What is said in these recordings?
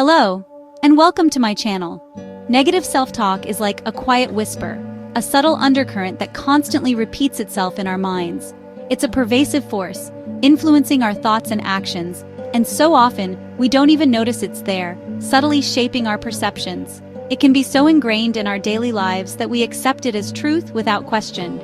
Hello, and welcome to my channel. Negative self-talk is like a quiet whisper, a subtle undercurrent that constantly repeats itself in our minds. It's a pervasive force, influencing our thoughts and actions, and so often we don't even notice it's there, subtly shaping our perceptions. It can be so ingrained in our daily lives that we accept it as truth without question.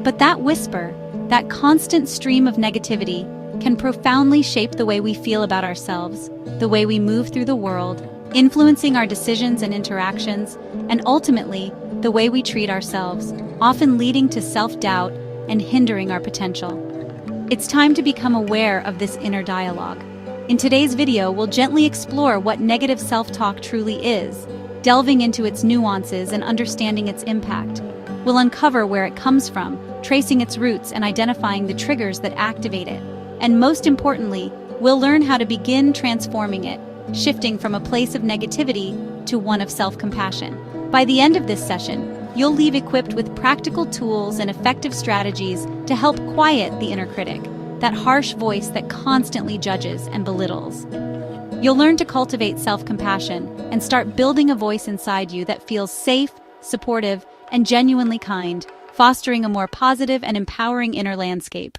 But that whisper, that constant stream of negativity, can profoundly shape the way we feel about ourselves, the way we move through the world, influencing our decisions and interactions, and ultimately, the way we treat ourselves, often leading to self-doubt and hindering our potential. It's time to become aware of this inner dialogue. In today's video, we'll gently explore what negative self-talk truly is, delving into its nuances and understanding its impact. We'll uncover where it comes from, tracing its roots and identifying the triggers that activate it. And most importantly, we'll learn how to begin transforming it, shifting from a place of negativity to one of self-compassion. By the end of this session, you'll leave equipped with practical tools and effective strategies to help quiet the inner critic, that harsh voice that constantly judges and belittles. You'll learn to cultivate self-compassion and start building a voice inside you that feels safe, supportive, and genuinely kind, fostering a more positive and empowering inner landscape.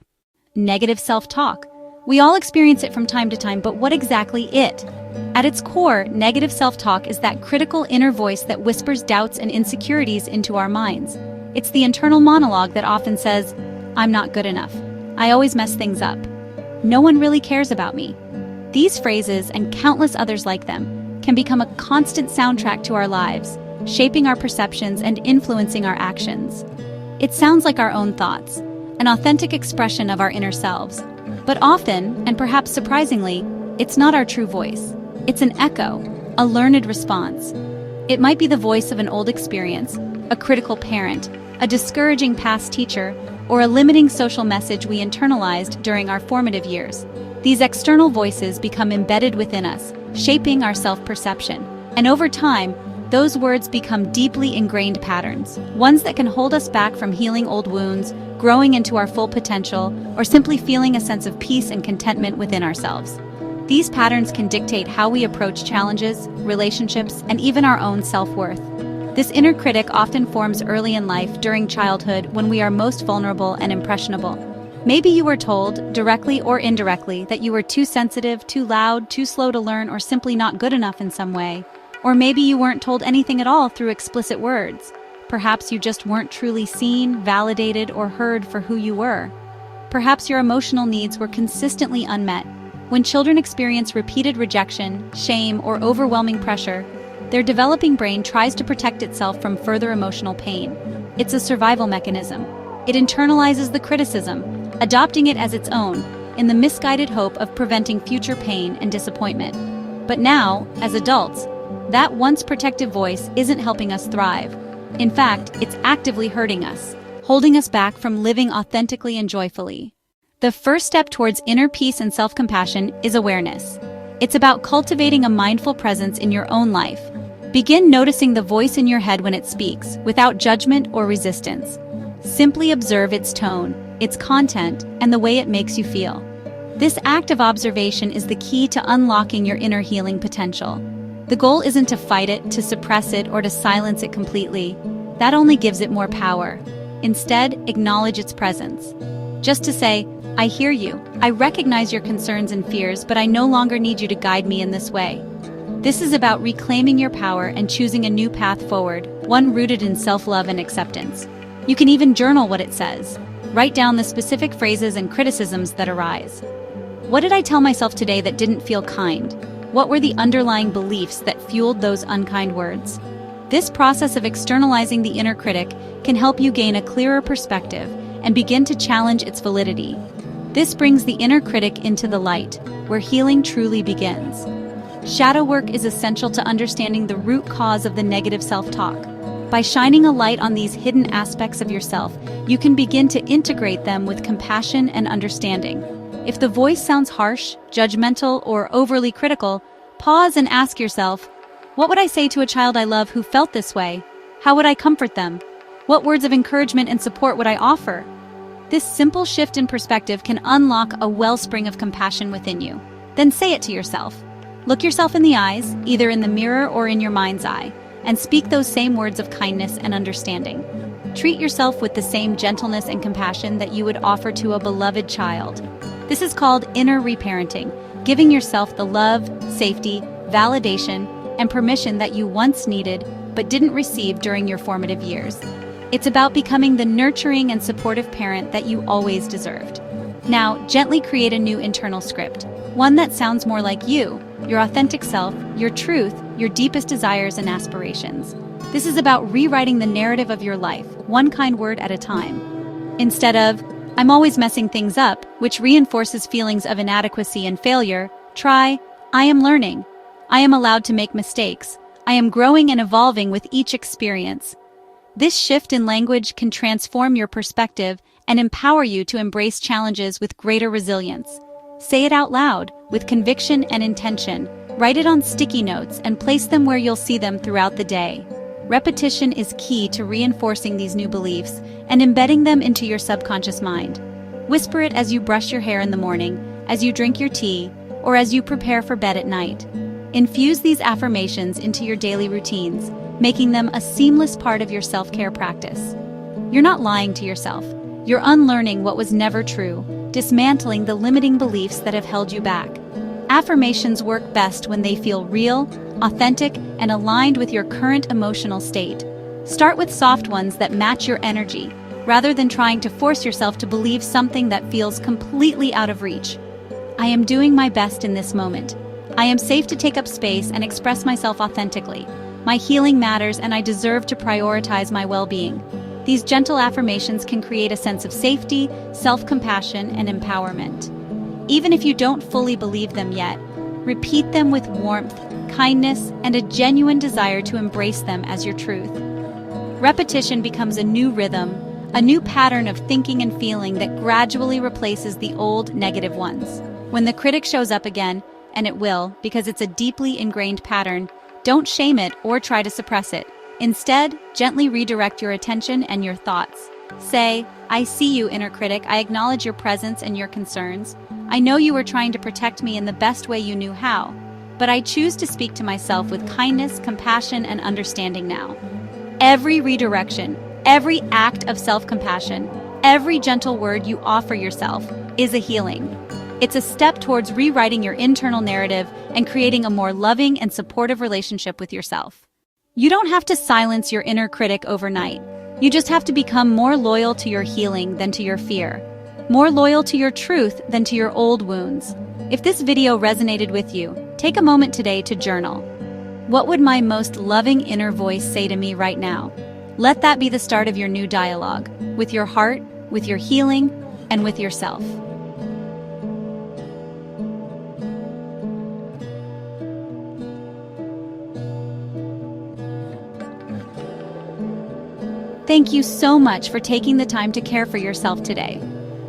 Negative self-talk. We all experience it from time to time, but what exactly it? At its core, negative self-talk is that critical inner voice that whispers doubts and insecurities into our minds. It's the internal monologue that often says, "I'm not good enough. I always mess things up. No one really cares about me." These phrases, and countless others like them, can become a constant soundtrack to our lives, shaping our perceptions and influencing our actions. It sounds like our own thoughts, an authentic expression of our inner selves. But often, and perhaps surprisingly, it's not our true voice. It's an echo, a learned response. It might be the voice of an old experience, a critical parent, a discouraging past teacher, or a limiting social message we internalized during our formative years. These external voices become embedded within us, shaping our self-perception. And over time, those words become deeply ingrained patterns, ones that can hold us back from healing old wounds, growing into our full potential, or simply feeling a sense of peace and contentment within ourselves. These patterns can dictate how we approach challenges, relationships, and even our own self-worth. This inner critic often forms early in life during childhood when we are most vulnerable and impressionable. Maybe you were told, directly or indirectly, that you were too sensitive, too loud, too slow to learn, or simply not good enough in some way. Or maybe you weren't told anything at all through explicit words. Perhaps you just weren't truly seen, validated, or heard for who you were. Perhaps your emotional needs were consistently unmet. When children experience repeated rejection, shame, or overwhelming pressure, their developing brain tries to protect itself from further emotional pain. It's a survival mechanism. It internalizes the criticism, adopting it as its own, in the misguided hope of preventing future pain and disappointment. But now, as adults, that once protective voice isn't helping us thrive. In fact, it's actively hurting us, holding us back from living authentically and joyfully. The first step towards inner peace and self-compassion is awareness. It's about cultivating a mindful presence in your own life. Begin noticing the voice in your head when it speaks, without judgment or resistance. Simply observe its tone, its content, and the way it makes you feel. This act of observation is the key to unlocking your inner healing potential. The goal isn't to fight it, to suppress it, or to silence it completely. That only gives it more power. Instead, acknowledge its presence. Just to say, "I hear you. I recognize your concerns and fears, but I no longer need you to guide me in this way." This is about reclaiming your power and choosing a new path forward, one rooted in self-love and acceptance. You can even journal what it says. Write down the specific phrases and criticisms that arise. What did I tell myself today that didn't feel kind? What were the underlying beliefs that fueled those unkind words? This process of externalizing the inner critic can help you gain a clearer perspective and begin to challenge its validity. This brings the inner critic into the light, where healing truly begins. Shadow work is essential to understanding the root cause of the negative self-talk. By shining a light on these hidden aspects of yourself, you can begin to integrate them with compassion and understanding. If the voice sounds harsh, judgmental, or overly critical, pause and ask yourself, what would I say to a child I love who felt this way? How would I comfort them? What words of encouragement and support would I offer? This simple shift in perspective can unlock a wellspring of compassion within you. Then say it to yourself. Look yourself in the eyes, either in the mirror or in your mind's eye, and speak those same words of kindness and understanding. Treat yourself with the same gentleness and compassion that you would offer to a beloved child. This is called inner reparenting, giving yourself the love, safety, validation, and permission that you once needed but didn't receive during your formative years. It's about becoming the nurturing and supportive parent that you always deserved. Now, gently create a new internal script, one that sounds more like you, your authentic self, your truth, your deepest desires and aspirations. This is about rewriting the narrative of your life, one kind word at a time. Instead of, "I'm always messing things up," which reinforces feelings of inadequacy and failure, try, "I am learning. I am allowed to make mistakes. I am growing and evolving with each experience." This shift in language can transform your perspective and empower you to embrace challenges with greater resilience. Say it out loud, with conviction and intention. Write it on sticky notes and place them where you'll see them throughout the day. Repetition is key to reinforcing these new beliefs and embedding them into your subconscious mind. Whisper it as you brush your hair in the morning, as you drink your tea, or as you prepare for bed at night. Infuse these affirmations into your daily routines, making them a seamless part of your self-care practice. You're not lying to yourself. You're unlearning what was never true, dismantling the limiting beliefs that have held you back. Affirmations work best when they feel real, authentic, and aligned with your current emotional state. Start with soft ones that match your energy, rather than trying to force yourself to believe something that feels completely out of reach. I am doing my best in this moment. I am safe to take up space and express myself authentically. My healing matters and I deserve to prioritize my well-being. These gentle affirmations can create a sense of safety, self-compassion, and empowerment. Even if you don't fully believe them yet, repeat them with warmth, kindness, and a genuine desire to embrace them as your truth. Repetition becomes a new rhythm, a new pattern of thinking and feeling that gradually replaces the old negative ones. When the critic shows up again, and it will, because it's a deeply ingrained pattern, don't shame it or try to suppress it. Instead, gently redirect your attention and your thoughts. Say, "I see you, inner critic. I acknowledge your presence and your concerns. I know you were trying to protect me in the best way you knew how, but I choose to speak to myself with kindness, compassion, and understanding now." Every redirection, every act of self-compassion, every gentle word you offer yourself is a healing. It's a step towards rewriting your internal narrative and creating a more loving and supportive relationship with yourself. You don't have to silence your inner critic overnight. You just have to become more loyal to your healing than to your fear, more loyal to your truth than to your old wounds. If this video resonated with you, take a moment today to journal. What would my most loving inner voice say to me right now? Let that be the start of your new dialogue, with your heart, with your healing, and with yourself. Thank you so much for taking the time to care for yourself today.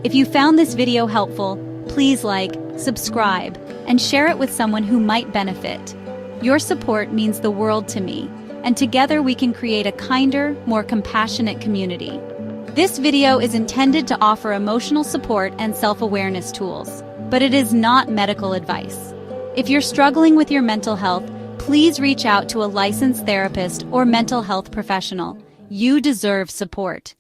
If you found this video helpful, please like, subscribe, and share it with someone who might benefit. Your support means the world to me, and together we can create a kinder, more compassionate community. This video is intended to offer emotional support and self-awareness tools, but it is not medical advice. If you're struggling with your mental health, please reach out to a licensed therapist or mental health professional. You deserve support.